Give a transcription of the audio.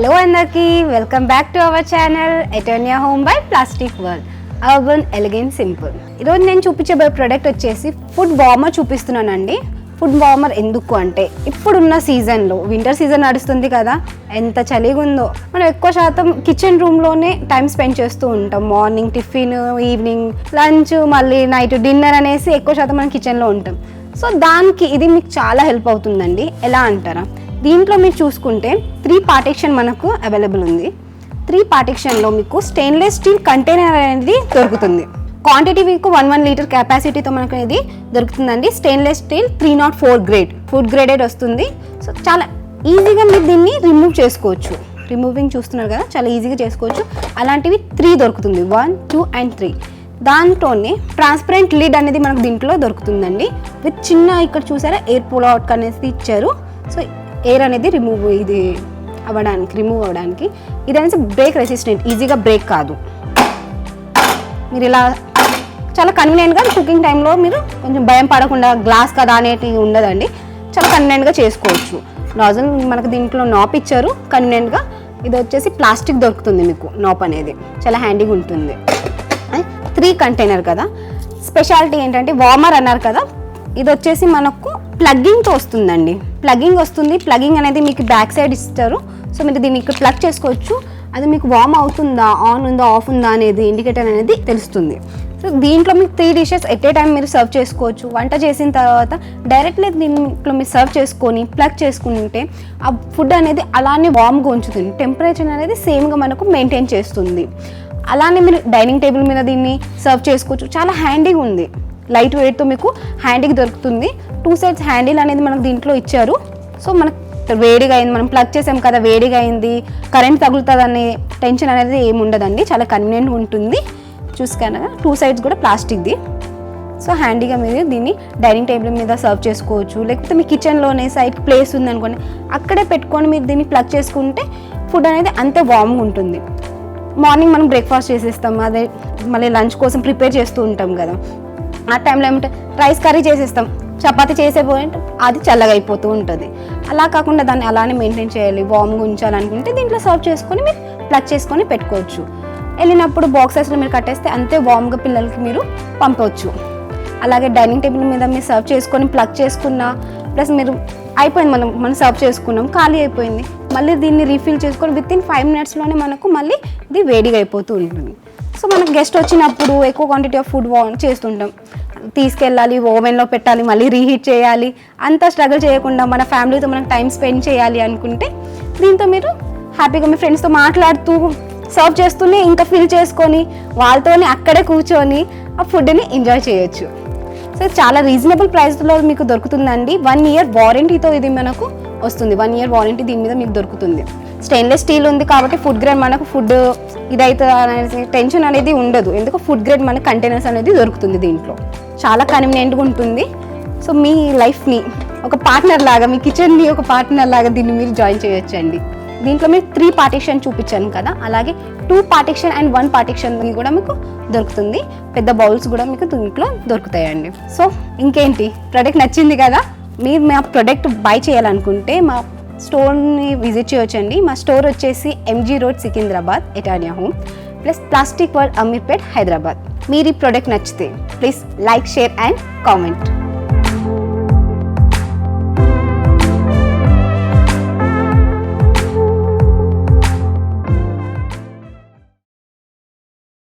Hello అందరికీ, welcome back to our channel Eternia home by plastic world urban elegant simple. ఈరోజు నేను చూపించబోయే product వచ్చేసి ఫుడ్ వార్మర్ చూపిస్తున్నానండి. ఫుడ్ వార్మర్ ఎందుకు అంటే ఇప్పుడున్న సీజన్లో వింటర్ సీజన్ నడుస్తుంది కదా, ఎంత చలిగా ఉందో. మనం ఎక్కువ శాతం కిచెన్ రూమ్లోనే టైం స్పెండ్ చేస్తూ ఉంటాం. మార్నింగ్ టిఫిన్, ఈవినింగ్ లంచ్, మళ్ళీ నైట్ డిన్నర్ అనేసి ఎక్కువ శాతం మనం కిచెన్లో ఉంటాం. సో దానికి ఇది మీకు చాలా హెల్ప్ అవుతుందండి. ఎలా అంటారా, దీంట్లో మీరు చూసుకుంటే 3 పార్టిషన్ మనకు అవైలబుల్ ఉంది. 3 పార్టిషన్లో మీకు స్టెయిన్లెస్ స్టీల్ కంటైనర్ అనేది దొరుకుతుంది. క్వాంటిటీ మీకు 1 లీటర్ కెపాసిటీతో మనకు ఇది దొరుకుతుందండి. Stainless steel 304 grade, food graded వస్తుంది. సో చాలా ఈజీగా మీరు దీన్ని రిమూవ్ చేసుకోవచ్చు. రిమూవింగ్ చూస్తున్నారు కదా, చాలా ఈజీగా చేసుకోవచ్చు. అలాంటివి 3 దొరుకుతుంది, 1, 2 and 3. దాంట్లోనే ట్రాన్స్పరెంట్ లిడ్ అనేది మనకు దీంట్లో దొరుకుతుందండి. విత్ చిన్న ఇక్కడ చూసారా ఎయిర్ పుల్ అవుట్ అనేది ఇచ్చారు. సో ఎయిర్ అనేది రిమూవ్ అవ్వడానికి ఇది అనేది బ్రేక్ రెసిస్టెంట్, ఈజీగా బ్రేక్ కాదు. మీరు ఇలా చాలా కన్వీనియంట్గా కుకింగ్ టైంలో మీరు కొంచెం భయం పడకుండా, గ్లాస్ కదా అనేటివి ఉండదండి, చాలా కన్వీనియంట్గా చేసుకోవచ్చు. నాజల్ మనకు దీంట్లో నాప్ ఇచ్చారు కన్వీనియంట్గా. ఇది వచ్చేసి ప్లాస్టిక్ దొరుకుతుంది మీకు, నాప్ అనేది చాలా హ్యాండీగా ఉంటుంది. 3 కంటైనర్ కదా. స్పెషాలిటీ ఏంటంటే వార్మర్ అన్నారు కదా, ఇది వచ్చేసి మనకు ప్లగ్గింగ్తో వస్తుందండి. ప్లగ్గింగ్ వస్తుంది. ప్లగ్గింగ్ అనేది మీకు బ్యాక్ సైడ్ ఇస్తారు. సో మీరు దీన్ని ఇక్కడ ప్లగ్ చేసుకోవచ్చు. అది మీకు వార్మ్ అవుతుందా, ఆన్ ఉందా, ఆఫ్ ఉందా అనేది ఇండికేటర్ అనేది తెలుస్తుంది. సో దీంట్లో మీకు 3 డిషెస్ ఎట్ ఏ టైం మీరు సర్వ్ చేసుకోవచ్చు. వంట చేసిన తర్వాత డైరెక్ట్లీ దీంట్లో మీరు సర్వ్ చేసుకొని ప్లగ్ చేసుకుంటే ఆ ఫుడ్ అనేది అలానే వార్మ్గా ఉంచుతుంది. టెంపరేచర్ అనేది సేమ్గా మనకు మెయింటైన్ చేస్తుంది. అలానే మీరు డైనింగ్ టేబుల్ మీద దీన్ని సర్వ్ చేసుకోవచ్చు. చాలా హ్యాండీగా ఉంది, లైట్ వెయిట్తో మీకు హ్యాండీకి దొరుకుతుంది. 2 సైడ్స్ హ్యాండిల్ అనేది మనకు దీంట్లో ఇచ్చారు. సో మనకు వేడిగా అయింది, మనం ప్లగ్ చేసాం కదా, వేడిగా అయింది, కరెంట్ తగులుతుంది అనే టెన్షన్ అనేది ఏమి ఉండదండి. చాలా కన్వీనియంట్గా ఉంటుంది. చూసుకున్నాక 2 సైడ్స్ కూడా ప్లాస్టిక్ది. సో హ్యాండీగా మీరు దీన్ని డైనింగ్ టేబుల్ మీద సర్వ్ చేసుకోవచ్చు. లేకపోతే మీ కిచెన్లోనే సైడ్ ప్లేస్ ఉందనుకోండి, అక్కడే పెట్టుకొని మీరు దీన్ని ప్లగ్ చేసుకుంటే ఫుడ్ అనేది అంతే వార్మ్గా ఉంటుంది. మార్నింగ్ మనం బ్రేక్ఫాస్ట్ చేసేస్తాం, అదే మళ్ళీ లంచ్ కోసం ప్రిపేర్ చేస్తూ ఉంటాం కదా, ఆ టైంలో ఏమంటే రైస్ కర్రీ చేసేస్తాం, చపాతీ చేసే పాయింట్ అది చల్లగా అయిపోతూ ఉంటుంది. అలా కాకుండా దాన్ని అలానే మెయింటైన్ చేయాలి, వార్మ్గా ఉంచాలనుకుంటే దీంట్లో సర్వ్ చేసుకొని మీరు ప్లగ్ చేసుకొని పెట్టుకోవచ్చు. వెళ్ళినప్పుడు బాక్సెస్లో మీరు కట్టేస్తే అంతే వార్మ్గా పిల్లలకి మీరు పంపవచ్చు. అలాగే డైనింగ్ టేబుల్ మీద మీరు సర్వ్ చేసుకొని ప్లగ్ చేసుకున్న, ప్లస్ మీరు అయిపోయింది, మనం సర్వ్ చేసుకున్నాం, ఖాళీ అయిపోయింది, మళ్ళీ దీన్ని రీఫిల్ చేసుకొని వితిన్ 5 మినిట్స్లోనే మనకు మళ్ళీ ఇది వేడిగా అయిపోతూ ఉంటుంది. సో మనకు గెస్ట్ వచ్చినప్పుడు ఎక్కువ క్వాంటిటీ ఆఫ్ ఫుడ్ చేస్తుంటాం, తీసుకెళ్ళాలి, ఓవెన్లో పెట్టాలి, మళ్ళీ రీహీట్ చేయాలి, అంతా స్ట్రగుల్ చేయకుండా మన ఫ్యామిలీతో మనకు టైం స్పెండ్ చేయాలి అనుకుంటే దీంతో మీరు హ్యాపీగా మీ ఫ్రెండ్స్తో మాట్లాడుతూ సర్వ్ చేస్తూనే ఇంకా ఫిల్ చేసుకొని వాళ్ళతోనే అక్కడే కూర్చొని ఆ ఫుడ్ని ఎంజాయ్ చేయొచ్చు. సో చాలా రీజనబుల్ ప్రైస్లో మీకు దొరుకుతుందండి. 1 ఇయర్ వారంటీతో ఇది మనకు వస్తుంది. 1 ఇయర్ వారంటీ దీని మీద మీకు దొరుకుతుంది. స్టెయిన్లెస్ స్టీల్ ఉంది కాబట్టి ఫుడ్ గ్రేడ్ మనకు ఫుడ్ ఇదైతే అనేది టెన్షన్ అనేది ఉండదు. ఎందుకు ఫుడ్ గ్రేడ్ మనకు కంటైనర్స్ అనేది దొరుకుతుంది. దీంట్లో చాలా కన్వీనియంట్గా ఉంటుంది. సో మీ లైఫ్ని ఒక పార్ట్నర్ లాగా, మీ కిచెన్ని ఒక పార్ట్నర్ లాగా దీన్ని మీరు జాయిన్ చేయొచ్చండి. దీంట్లో మీరు 3 పార్టిషన్ చూపించాను కదా, అలాగే 2 పార్టిషన్ అండ్ 1 పార్టిషన్ కూడా మీకు దొరుకుతుంది. పెద్ద బౌల్స్ కూడా మీకు దీంట్లో దొరుకుతాయండి. సో ఇంకేంటి, ప్రోడక్ట్ నచ్చింది కదా, మీరు మా ప్రోడక్ట్ బై చేయాలనుకుంటే మా స్టోర్ని విజిట్ చేయొచ్చండి. మా స్టోర్ వచ్చేసి MG road Secunderabad, Eternia home plus plastic world Ameerpet, Hyderabad. మీరు ఈ ప్రోడక్ట్ నచ్చితే please like, share and comment.